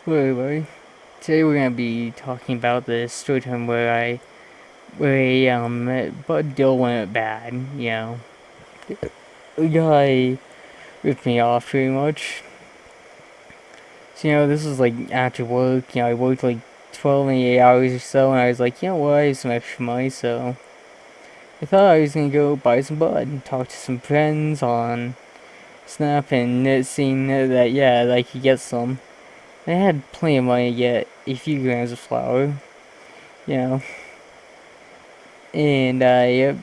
Anyway, today we're gonna be talking about the story time where a bud deal went bad. The guy ripped me off pretty much. So this was like after work. I worked like 12 maybe 8 hours or so, and I was like, what? I have some extra money, so I thought I was gonna go buy some bud and talk to some friends on Snap, and it seemed that that I could get some. I had plenty of money to get a few grams of flour. You know, and I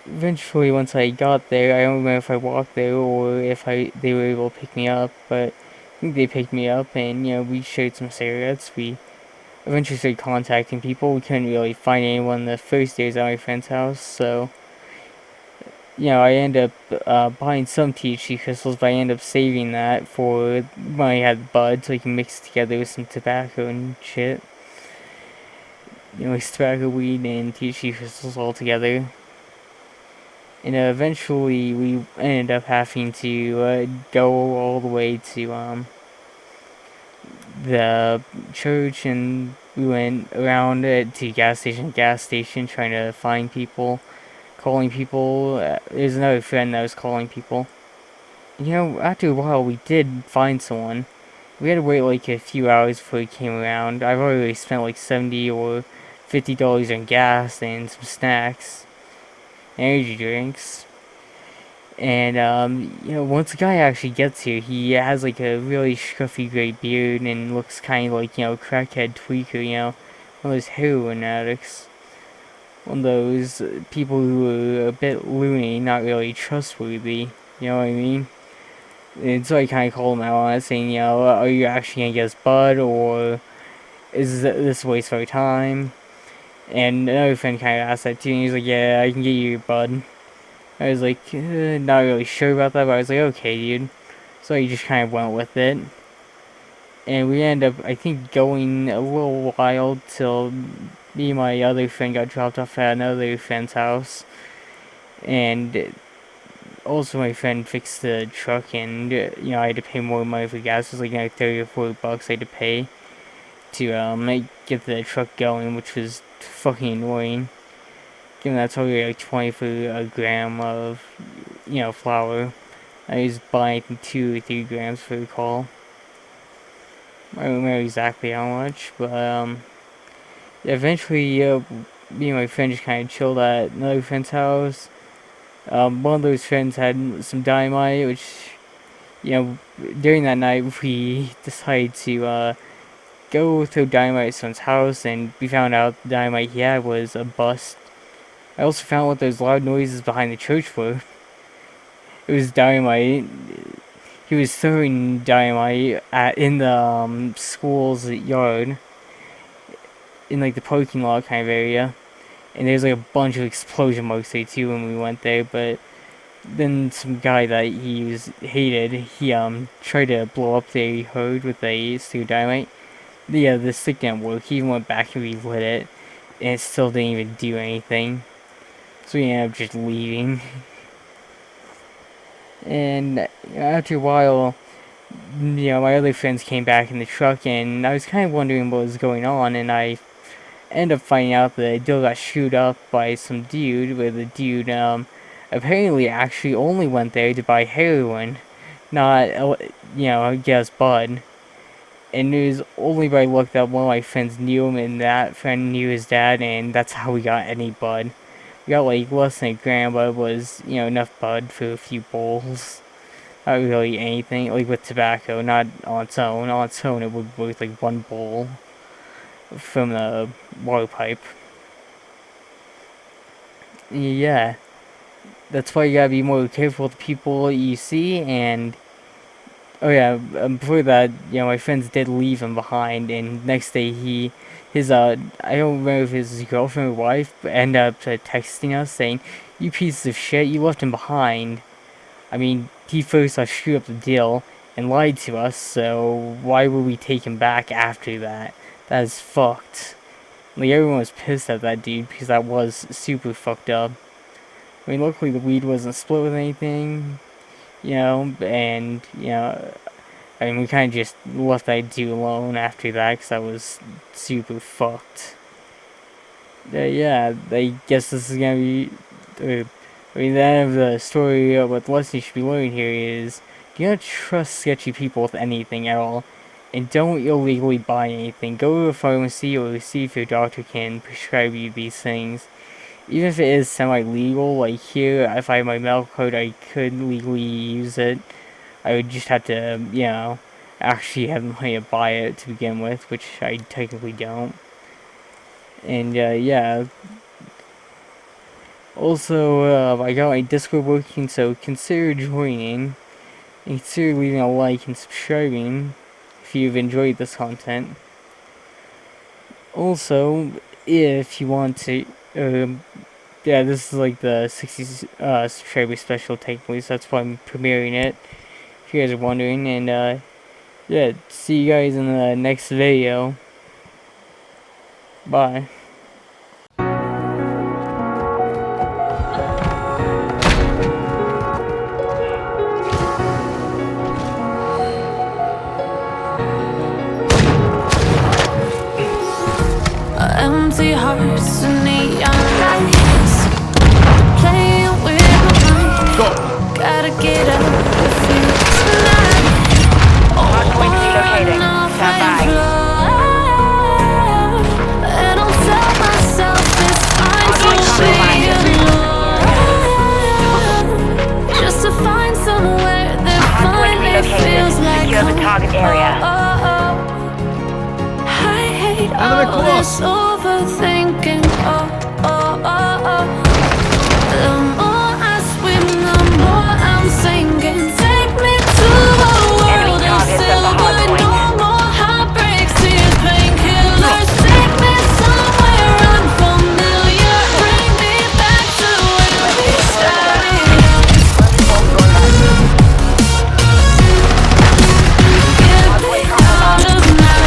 eventually, once I got there, I don't remember if I walked there or if they were able to pick me up, but I think they picked me up, and we shared some cigarettes. We eventually started contacting people. We couldn't really find anyone the first days at my friend's house, so I ended up buying some THC crystals, but I ended up saving that for when I had bud, so I can mix it together with some tobacco and shit. Like tobacco, weed, and THC crystals all together. And eventually we ended up having to go all the way to the church, and we went around to gas station, trying to find people, calling people. There's another friend that was calling people. After a while, we did find someone. We had to wait like a few hours before he came around. I've already spent like $70 or $50 on gas and some snacks, energy drinks. And once the guy actually gets here, he has like a really scruffy gray beard and looks kind of like crackhead tweaker. One of those heroin addicts, one of those people who are a bit loony, not really trustworthy. You know what I mean? And so I kind of called him out on it, saying, are you actually gonna get us bud, or is this a waste of our time? And another friend kind of asked that too, and he's like, yeah, I can get you your bud. I was like, not really sure about that, but I was like, okay, dude. So I just kind of went with it. And we ended up, I think, going a little while till me and my other friend got dropped off at another friend's house. And also my friend fixed the truck, and, I had to pay more money for gas. It was like 30 or 40 bucks I had to pay to get the truck going, which was fucking annoying. Given that's only like 20 for a gram of, flour. I was buying 2 or 3 grams for the call. I don't remember exactly how much, but eventually, me and my friend just kind of chilled at another friend's house. One of those friends had some dynamite, which, during that night we decided to go through dynamite at someone's house, and we found out the dynamite he had was a bust. I also found what those loud noises behind the church were. It was dynamite. He was throwing dynamite in the school's yard, in like the parking lot kind of area, and there's like a bunch of explosion marks there too when we went there. But then some guy that hated, he tried to blow up the herd with a stick of dynamite. The stick didn't work. He even went back and relit it, and it still didn't even do anything. So we ended up just leaving. And after a while, my other friends came back in the truck, and I was kind of wondering what was going on, and I ended up finding out that the deal got shoot up by some dude, where the dude, apparently actually only went there to buy heroin, not, get us bud. And it was only by luck that one of my friends knew him, and that friend knew his dad, and that's how we got any bud. We got like less than a gram, but it was, enough bud for a few bowls. Not really anything, like with tobacco, not on its own. On its own, it would worth like one bowl from the water pipe. Yeah, that's why you gotta be more careful with the people you see. And oh yeah, before that, my friends did leave him behind, and next day I don't remember if his girlfriend or wife ended up texting us saying, "You pieces of shit, you left him behind." I mean, he first screwed up the deal and lied to us, so why would we take him back after that? That is fucked. Like, everyone was pissed at that dude because that was super fucked up. I mean, luckily the weed wasn't split with anything, and, I mean, we kind of just left that dude alone after that because I was super fucked. Yeah, I guess this is gonna be. I mean, the end of the story. What the lesson you should be learning here is: do not trust sketchy people with anything at all, and don't illegally buy anything. Go to a pharmacy or see if your doctor can prescribe you these things. Even if it is semi-legal, like here, if I had my medical card, I could legally use it. I would just have to, actually have money to buy it to begin with, which I technically don't. And yeah. Also, I got my Discord working, so consider joining. And consider leaving a like and subscribing if you've enjoyed this content. Also, if you want to, yeah, this is like the 60 subscriber special technically, so that's why I'm premiering it. If you guys are wondering, and yeah, see you guys in the next video. Bye. Empty hearts and neon lights, playing with my mind. Gotta get up the field tonight. Hardpoint relocating. Stand by. And I'll tell myself it's fine to be alone, just to find somewhere that finally feels like secure the target area. All this overthinking, the more I swim, the more I'm sinking. Take me to a world of silver, no more heartbreaks, tears, painkillers. Take me somewhere unfamiliar, bring me back to where we started. Get me out of now.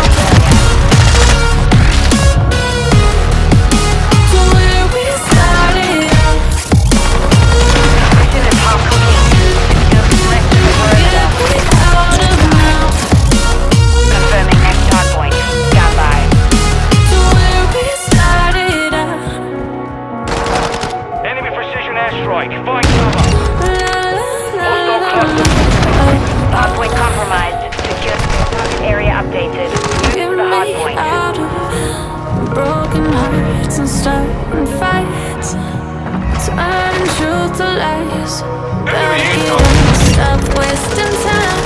Hardpoint compromised. Secure target area updated. Move to the hardpoint. Out of broken hearts and starting fights, turning truth to lies. Gotta get up, stop wasting time.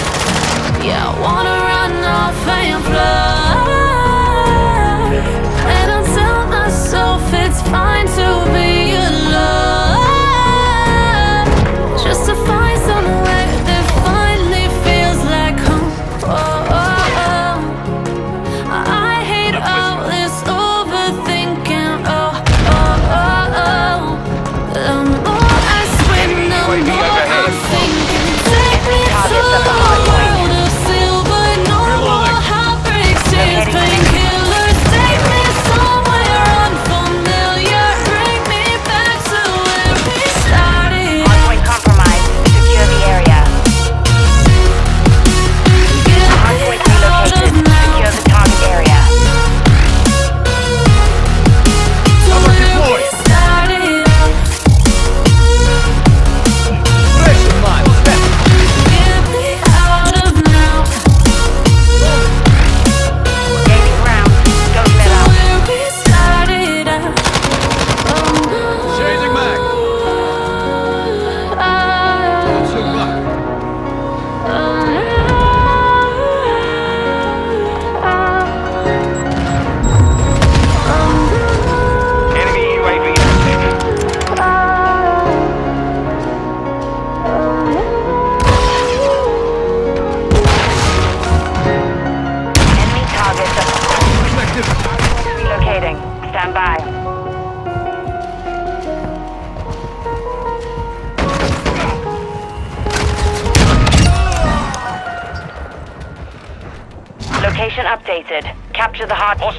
Yeah, I wanna run off and fly, and I'll tell myself it's fine to be alone, just to find somewhere that finally feels like home. I hate all this overthinking. The more I swim, the more I'm sinking. Take me to a world of silver, no more heartbreaks, tears, painkillers. Take me somewhere unfamiliar, bring me back to where we started. Hardpoint compromised. Secure the area. Get Hardpoint me out of relocated. now. Secure the target area. To where we started. Get me out of now. Gaining ground. Don't let To up. where we started. Changing mag. Too black. Enemy UAV active. Enemy targets Perspective. relocating. Stand by. Location updated. Capture the hard.